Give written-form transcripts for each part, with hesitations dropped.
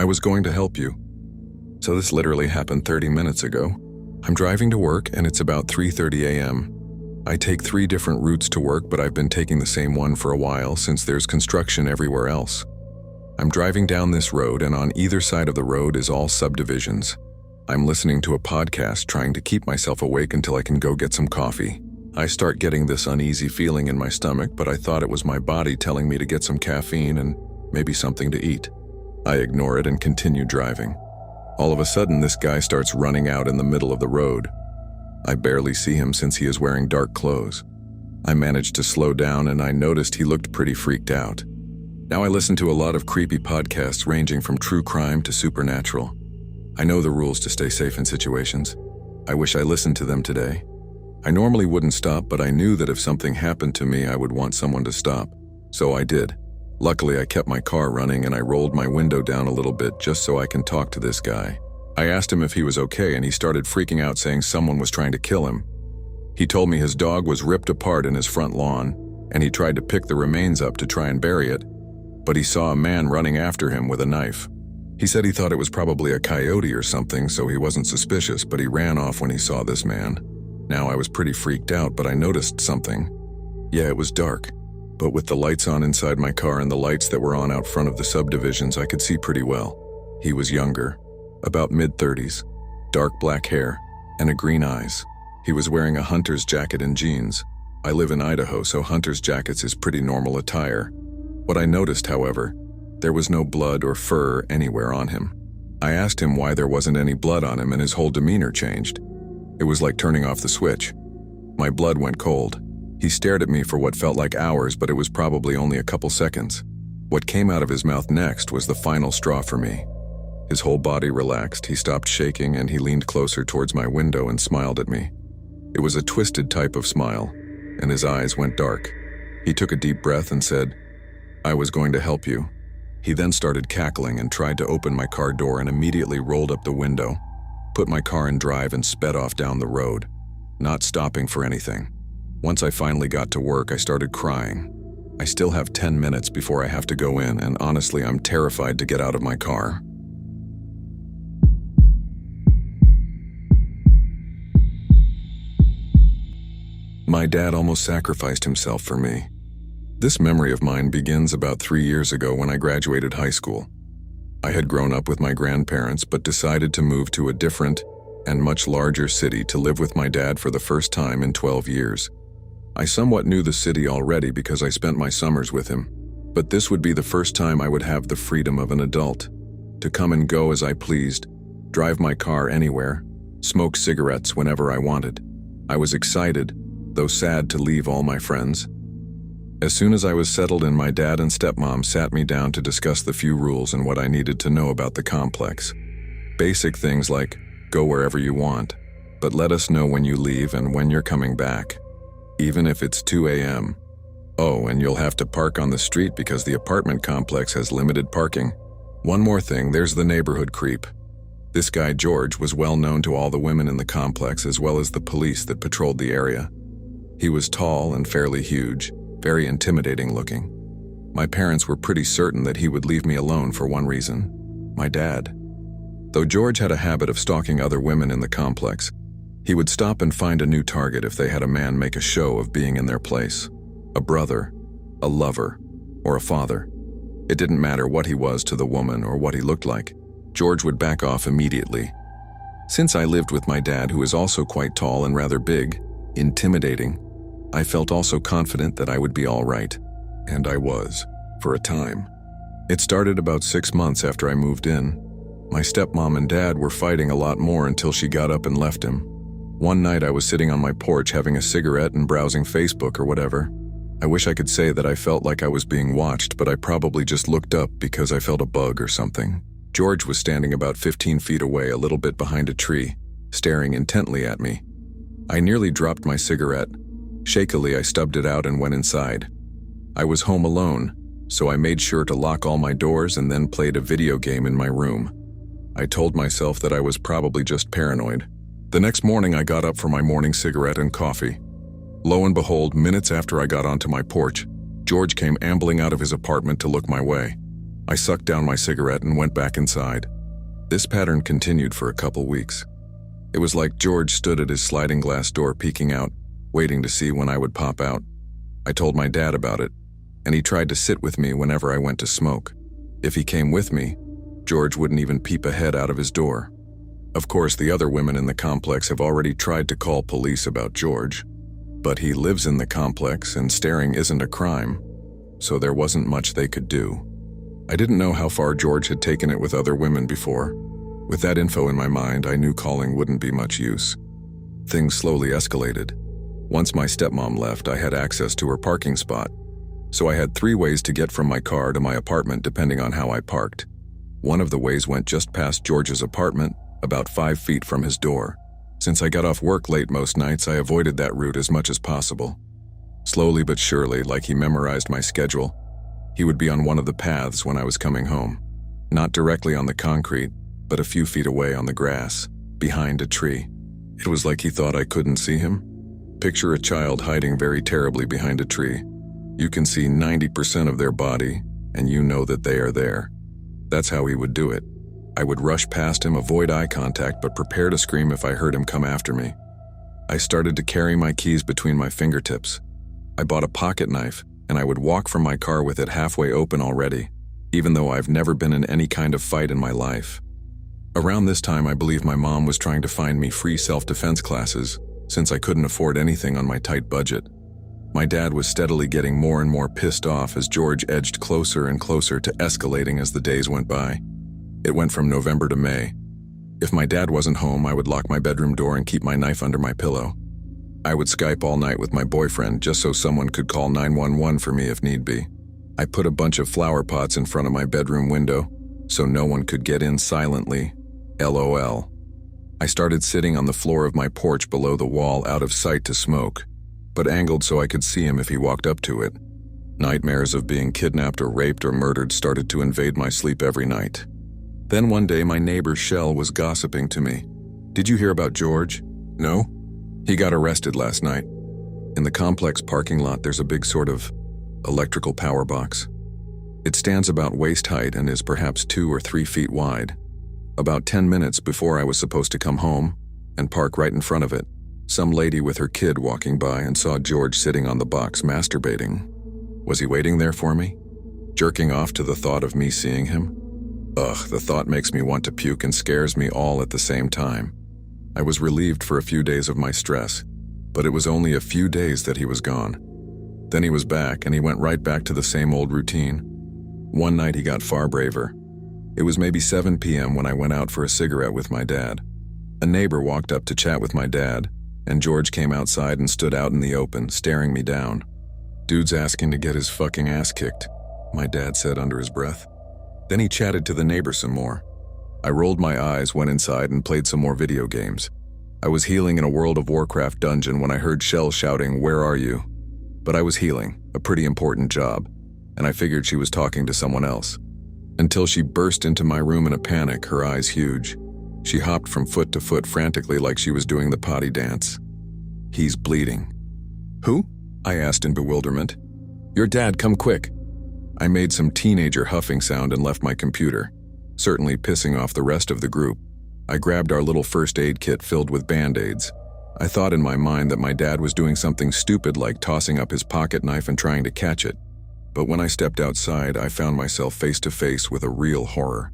I was going to help you. So this literally happened 30 minutes ago. I'm driving to work and it's about 3:30 a.m. I take 3 different routes to work, but I've been taking the same one for a while since there's construction everywhere else. I'm driving down this road and on either side of the road is all subdivisions. I'm listening to a podcast trying to keep myself awake until I can go get some coffee. I start getting this uneasy feeling in my stomach, but I thought it was my body telling me to get some caffeine and maybe something to eat. I ignore it and continue driving. All of a sudden, this guy starts running out in the middle of the road. I barely see him since he is wearing dark clothes. I managed to slow down and I noticed he looked pretty freaked out. Now I listen to a lot of creepy podcasts ranging from true crime to supernatural. I know the rules to stay safe in situations. I wish I listened to them today. I normally wouldn't stop, but I knew that if something happened to me, I would want someone to stop. So I did. Luckily, I kept my car running and I rolled my window down a little bit just so I can talk to this guy. I asked him if he was okay and he started freaking out saying someone was trying to kill him. He told me his dog was ripped apart in his front lawn and he tried to pick the remains up to try and bury it, but he saw a man running after him with a knife. He said he thought it was probably a coyote or something, so he wasn't suspicious, but he ran off when he saw this man. Now I was pretty freaked out, but I noticed something. Yeah, it was dark, but with the lights on inside my car and the lights that were on out front of the subdivisions, I could see pretty well. He was younger, about mid-30s, dark black hair, and green eyes. He was wearing a hunter's jacket and jeans. I live in Idaho, so hunter's jackets is pretty normal attire. What I noticed, however, there was no blood or fur anywhere on him. I asked him why there wasn't any blood on him and his whole demeanor changed. It was like turning off the switch. My blood went cold. He stared at me for what felt like hours, but it was probably only a couple seconds. What came out of his mouth next was the final straw for me. His whole body relaxed, he stopped shaking, and he leaned closer towards my window and smiled at me. It was a twisted type of smile, and his eyes went dark. He took a deep breath and said, "I was going to help you." He then started cackling and tried to open my car door and immediately rolled up the window, put my car in drive and sped off down the road, not stopping for anything. Once I finally got to work, I started crying. I still have 10 minutes before I have to go in, and honestly, I'm terrified to get out of my car. My dad almost sacrificed himself for me. This memory of mine begins about 3 years ago when I graduated high school. I had grown up with my grandparents but decided to move to a different and much larger city to live with my dad for the first time in 12 years. I somewhat knew the city already because I spent my summers with him, but this would be the first time I would have the freedom of an adult, to come and go as I pleased, drive my car anywhere, smoke cigarettes whenever I wanted. I was excited, though sad to leave all my friends. As soon as I was settled in, my dad and stepmom sat me down to discuss the few rules and what I needed to know about the complex. Basic things like, go wherever you want, but let us know when you leave and when you're coming back, even if it's 2 a.m. Oh, and you'll have to park on the street because the apartment complex has limited parking. One more thing, there's the neighborhood creep. This guy, George, was well known to all the women in the complex as well as the police that patrolled the area. He was tall and fairly huge, very intimidating looking. My parents were pretty certain that he would leave me alone for one reason: my dad. Though George had a habit of stalking other women in the complex, he would stop and find a new target if they had a man make a show of being in their place. A brother, a lover, or a father. It didn't matter what he was to the woman or what he looked like. George would back off immediately. Since I lived with my dad, who is also quite tall and rather big, intimidating, I felt also confident that I would be all right. And I was, for a time. It started about 6 months after I moved in. My stepmom and dad were fighting a lot more until she got up and left him. One night I was sitting on my porch having a cigarette and browsing Facebook or whatever. I wish I could say that I felt like I was being watched, but I probably just looked up because I felt a bug or something. George was standing about 15 feet away, a little bit behind a tree, staring intently at me. I nearly dropped my cigarette. Shakily, I stubbed it out and went inside. I was home alone, so I made sure to lock all my doors and then played a video game in my room. I told myself that I was probably just paranoid. The next morning, I got up for my morning cigarette and coffee. Lo and behold, minutes after I got onto my porch, George came ambling out of his apartment to look my way. I sucked down my cigarette and went back inside. This pattern continued for a couple weeks. It was like George stood at his sliding glass door peeking out, waiting to see when I would pop out. I told my dad about it, and he tried to sit with me whenever I went to smoke. If he came with me, George wouldn't even peep a head out of his door. Of course, the other women in the complex have already tried to call police about George, but he lives in the complex and staring isn't a crime, so there wasn't much they could do. I didn't know how far George had taken it with other women before. With that info in my mind, I knew calling wouldn't be much use. Things slowly escalated. Once my stepmom left, I had access to her parking spot, so I had 3 ways to get from my car to my apartment depending on how I parked. One of the ways went just past George's apartment, about 5 feet from his door. Since I got off work late most nights, I avoided that route as much as possible. Slowly but surely, like he memorized my schedule, he would be on one of the paths when I was coming home. Not directly on the concrete, but a few feet away on the grass, behind a tree. It was like he thought I couldn't see him. Picture a child hiding very terribly behind a tree. You can see 90% of their body, and you know that they are there. That's how he would do it. I would rush past him, avoid eye contact, but prepare to scream if I heard him come after me. I started to carry my keys between my fingertips. I bought a pocket knife, and I would walk from my car with it halfway open already, even though I've never been in any kind of fight in my life. Around this time, I believe my mom was trying to find me free self-defense classes, since I couldn't afford anything on my tight budget. My dad was steadily getting more and more pissed off as George edged closer and closer to escalating as the days went by. It went from November to May. If my dad wasn't home, I would lock my bedroom door and keep my knife under my pillow. I would Skype all night with my boyfriend just so someone could call 911 for me if need be. I put a bunch of flower pots in front of my bedroom window so no one could get in silently. LOL. I started sitting on the floor of my porch below the wall out of sight to smoke, but angled so I could see him if he walked up to it. Nightmares of being kidnapped or raped or murdered started to invade my sleep every night. Then one day my neighbor Shell was gossiping to me. "Did you hear about George?" "No." "He got arrested last night. In the complex parking lot there's a big sort of electrical power box. It stands about waist height and is perhaps 2 or 3 feet wide. About 10 minutes before I was supposed to come home and park right in front of it, some lady with her kid walking by and saw George sitting on the box masturbating. Was he waiting there for me? Jerking off to the thought of me seeing him? Ugh, the thought makes me want to puke and scares me all at the same time. I was relieved for a few days of my stress, but it was only a few days that he was gone. Then he was back, and he went right back to the same old routine. One night he got far braver. It was maybe 7 p.m. when I went out for a cigarette with my dad. A neighbor walked up to chat with my dad, and George came outside and stood out in the open, staring me down. "Dude's asking to get his fucking ass kicked," my dad said under his breath. Then he chatted to the neighbor some more. I rolled my eyes, went inside, and played some more video games. I was healing in a World of Warcraft dungeon when I heard Shell shouting, "Where are you?" But I was healing, a pretty important job, and I figured she was talking to someone else. Until she burst into my room in a panic, her eyes huge. She hopped from foot to foot frantically like she was doing the potty dance. "He's bleeding." "Who?" I asked in bewilderment. "Your dad, come quick." I made some teenager huffing sound and left my computer, certainly pissing off the rest of the group. I grabbed our little first aid kit filled with Band-Aids. I thought in my mind that my dad was doing something stupid like tossing up his pocket knife and trying to catch it. But when I stepped outside, I found myself face to face with a real horror.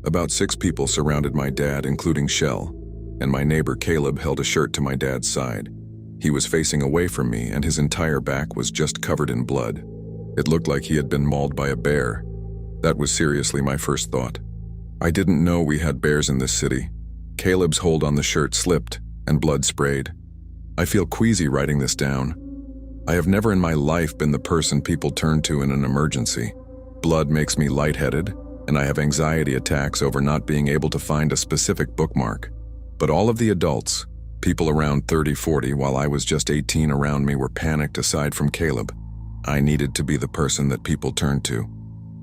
About 6 people surrounded my dad, including Shell, and my neighbor Caleb held a shirt to my dad's side. He was facing away from me, and his entire back was just covered in blood. It looked like he had been mauled by a bear. That was seriously my first thought. I didn't know we had bears in this city. Caleb's hold on the shirt slipped, and blood sprayed. I feel queasy writing this down. I have never in my life been the person people turn to in an emergency. Blood makes me lightheaded, and I have anxiety attacks over not being able to find a specific bookmark. But all of the adults, people around 30-40 while I was just 18 around me, were panicked aside from Caleb. I needed to be the person that people turned to.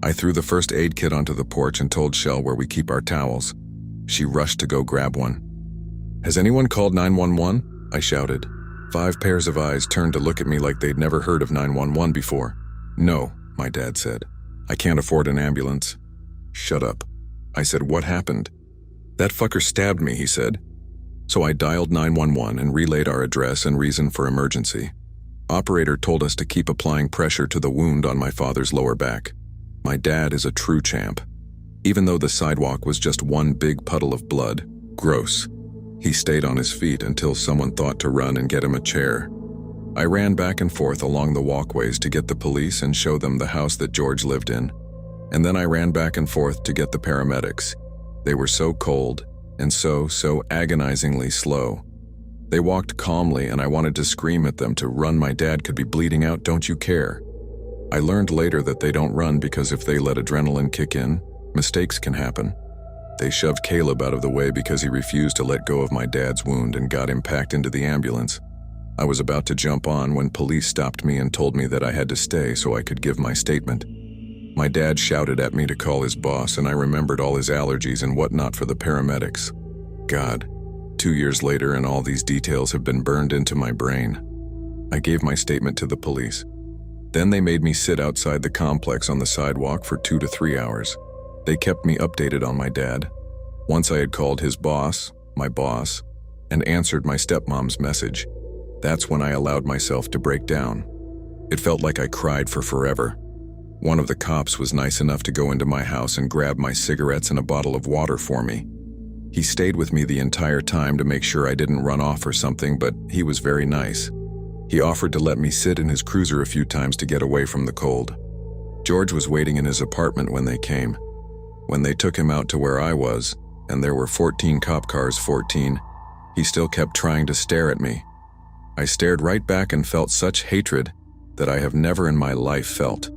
I threw the first aid kit onto the porch and told Shell where we keep our towels. She rushed to go grab one. "Has anyone called 911? I shouted. 5 pairs of eyes turned to look at me like they'd never heard of 911 before. "No," my dad said. I can't afford an ambulance. Shut up. I said, what happened? That fucker stabbed me, he said. So I dialed 911 and relayed our address and reason for emergency. Operator told us to keep applying pressure to the wound on my father's lower back. My dad is a true champ. Even though the sidewalk was just one big puddle of blood, gross, he stayed on his feet until someone thought to run and get him a chair. I ran back and forth along the walkways to get the police and show them the house that George lived in. And then I ran back and forth to get the paramedics. They were so cold and so agonizingly slow. They walked calmly and I wanted to scream at them to run. My dad could be bleeding out, don't you care? I learned later that they don't run because if they let adrenaline kick in, mistakes can happen. They shoved Caleb out of the way because he refused to let go of my dad's wound and got him packed into the ambulance. I was about to jump on when police stopped me and told me that I had to stay so I could give my statement. My dad shouted at me to call his boss, and I remembered all his allergies and whatnot for the paramedics. God, 2 years later and all these details have been burned into my brain. I gave my statement to the police. Then they made me sit outside the complex on the sidewalk for 2 to 3 hours. They kept me updated on my dad. Once I had called his boss, my boss, and answered my stepmom's message, that's when I allowed myself to break down. It felt like I cried for forever. One of the cops was nice enough to go into my house and grab my cigarettes and a bottle of water for me. He stayed with me the entire time to make sure I didn't run off or something, but he was very nice. He offered to let me sit in his cruiser a few times to get away from the cold. George was waiting in his apartment when they came. When they took him out to where I was, and there were 14 cop cars, 14, he still kept trying to stare at me. I stared right back and felt such hatred that I have never in my life felt.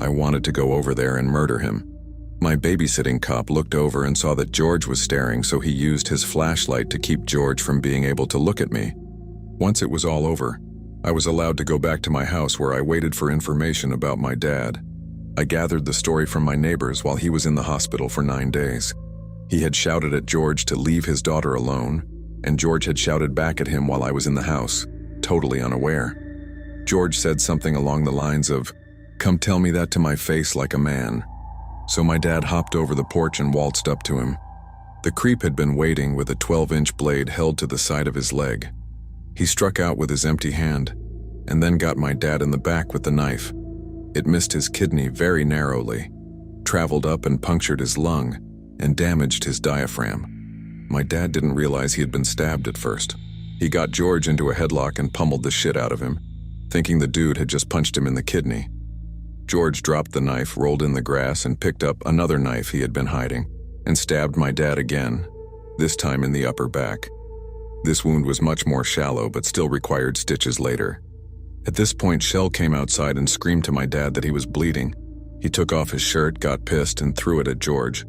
I wanted to go over there and murder him. My babysitting cop looked over and saw that George was staring, so he used his flashlight to keep George from being able to look at me. Once it was all over, I was allowed to go back to my house where I waited for information about my dad. I gathered the story from my neighbors while he was in the hospital for 9 days. He had shouted at George to leave his daughter alone, and George had shouted back at him while I was in the house, totally unaware. George said something along the lines of, "Come tell me that to my face like a man." So my dad hopped over the porch and waltzed up to him. The creep had been waiting with a 12-inch blade held to the side of his leg. He struck out with his empty hand, and then got my dad in the back with the knife. It missed his kidney very narrowly, traveled up and punctured his lung, and damaged his diaphragm. My dad didn't realize he had been stabbed at first. He got George into a headlock and pummeled the shit out of him, thinking the dude had just punched him in the kidney. George dropped the knife, rolled in the grass, and picked up another knife he had been hiding, and stabbed my dad again, this time in the upper back. This wound was much more shallow, but still required stitches later. At this point, Shell came outside and screamed to my dad that he was bleeding. He took off his shirt, got pissed, and threw it at George.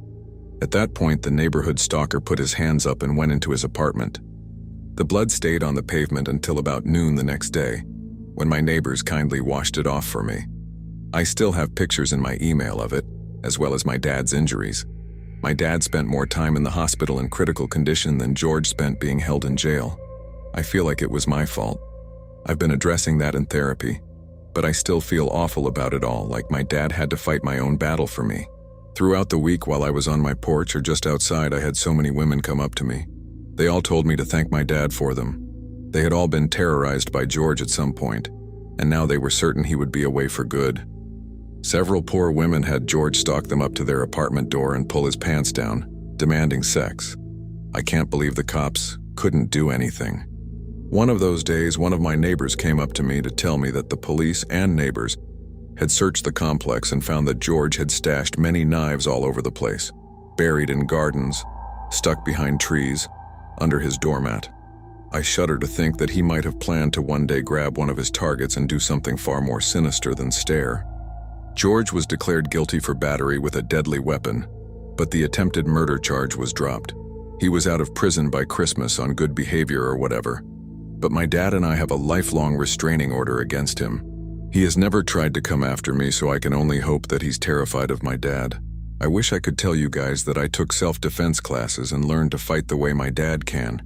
At that point, the neighborhood stalker put his hands up and went into his apartment. The blood stayed on the pavement until about noon the next day, when my neighbors kindly washed it off for me. I still have pictures in my email of it, as well as my dad's injuries. My dad spent more time in the hospital in critical condition than George spent being held in jail. I feel like it was my fault. I've been addressing that in therapy, but I still feel awful about it all, like my dad had to fight my own battle for me. Throughout the week while I was on my porch or just outside, I had so many women come up to me. They all told me to thank my dad for them. They had all been terrorized by George at some point, and now they were certain he would be away for good. Several poor women had George stalk them up to their apartment door and pull his pants down, demanding sex. I can't believe the cops couldn't do anything. One of those days, one of my neighbors came up to me to tell me that the police and neighbors had searched the complex and found that George had stashed many knives all over the place, buried in gardens, stuck behind trees, under his doormat. I shudder to think that he might have planned to one day grab one of his targets and do something far more sinister than stare. George was declared guilty for battery with a deadly weapon, but the attempted murder charge was dropped. He was out of prison by Christmas on good behavior or whatever, but my dad and I have a lifelong restraining order against him. He has never tried to come after me, so I can only hope that he's terrified of my dad. I wish I could tell you guys that I took self-defense classes and learned to fight the way my dad can,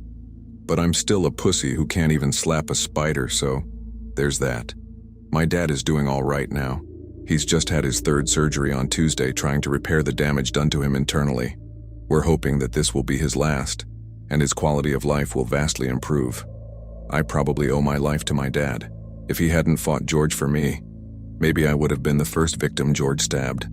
but I'm still a pussy who can't even slap a spider, so there's that. My dad is doing all right now. He's just had his third surgery on Tuesday trying to repair the damage done to him internally. We're hoping that this will be his last, and his quality of life will vastly improve. I probably owe my life to my dad. If he hadn't fought George for me, maybe I would have been the first victim George stabbed.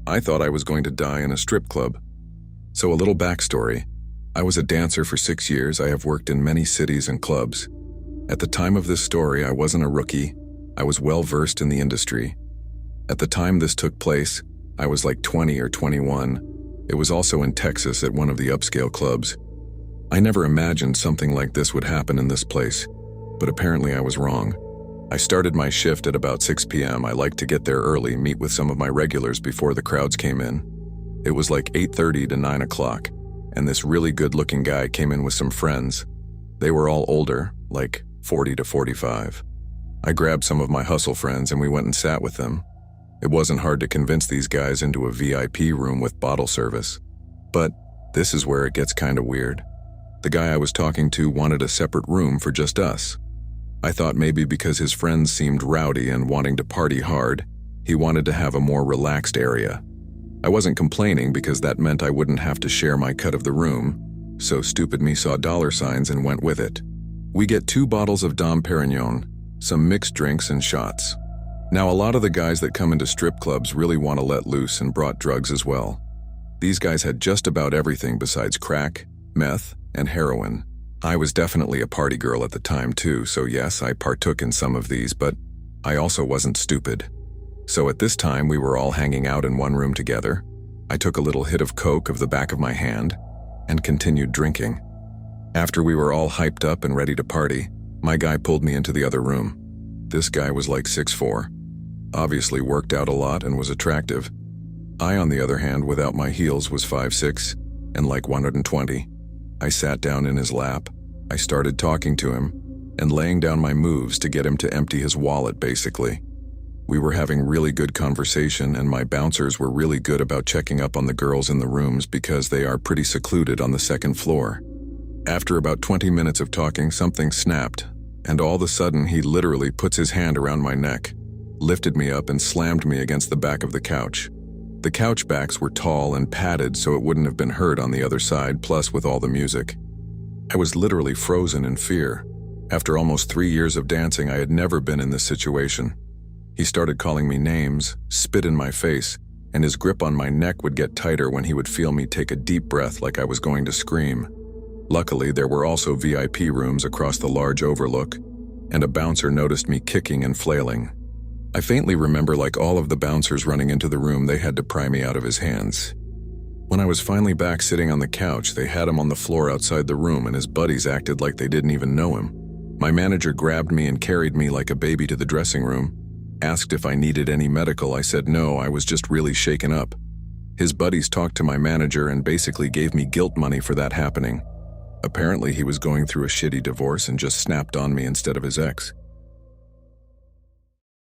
I thought I was going to die in a strip club. So a little backstory. I was a dancer for 6 years. I have worked in many cities and clubs. At the time of this story, I wasn't a rookie. I was well versed in the industry. At the time this took place, I was like 20 or 21. It was also in Texas at one of the upscale clubs. I never imagined something like this would happen in this place, but apparently I was wrong. I started my shift at about 6 p.m. I liked to get there early, meet with some of my regulars before the crowds came in. It was like 8:30 to 9 o'clock, and this really good-looking guy came in with some friends. They were all older, like 40 to 45. I grabbed some of my hustle friends and we went and sat with them. It wasn't hard to convince these guys into a VIP room with bottle service. But this is where it gets kind of weird. The guy I was talking to wanted a separate room for just us. I thought maybe because his friends seemed rowdy and wanting to party hard, he wanted to have a more relaxed area. I wasn't complaining because that meant I wouldn't have to share my cut of the room, so stupid me saw dollar signs and went with it. We get 2 bottles of Dom Perignon, some mixed drinks and shots. Now a lot of the guys that come into strip clubs really want to let loose and brought drugs as well. These guys had just about everything besides crack, meth, and heroin. I was definitely a party girl at the time too, so yes, I partook in some of these, but I also wasn't stupid. So at this time, we were all hanging out in one room together. I took a little hit of coke of the back of my hand and continued drinking. After we were all hyped up and ready to party, my guy pulled me into the other room. This guy was like 6'4", obviously worked out a lot and was attractive. I, on the other hand, without my heels, was 5'6" and like 120. I sat down in his lap. I started talking to him and laying down my moves to get him to empty his wallet, basically. We were having really good conversation, and my bouncers were really good about checking up on the girls in the rooms because they are pretty secluded on the second floor. After about 20 minutes of talking, something snapped, and all of a sudden he literally puts his hand around my neck, lifted me up and slammed me against the back of the couch. The couch backs were tall and padded so it wouldn't have been heard on the other side, plus with all the music. I was literally frozen in fear. After almost 3 years of dancing, I had never been in this situation. He started calling me names, spit in my face, and his grip on my neck would get tighter when he would feel me take a deep breath like I was going to scream. Luckily, there were also VIP rooms across the large overlook, and a bouncer noticed me kicking and flailing. I faintly remember like all of the bouncers running into the room, they had to pry me out of his hands. When I was finally back sitting on the couch, they had him on the floor outside the room and his buddies acted like they didn't even know him. My manager grabbed me and carried me like a baby to the dressing room, asked if I needed any medical. I said no, I was just really shaken up. His buddies talked to my manager and basically gave me guilt money for that happening. Apparently he was going through a shitty divorce and just snapped on me instead of his ex.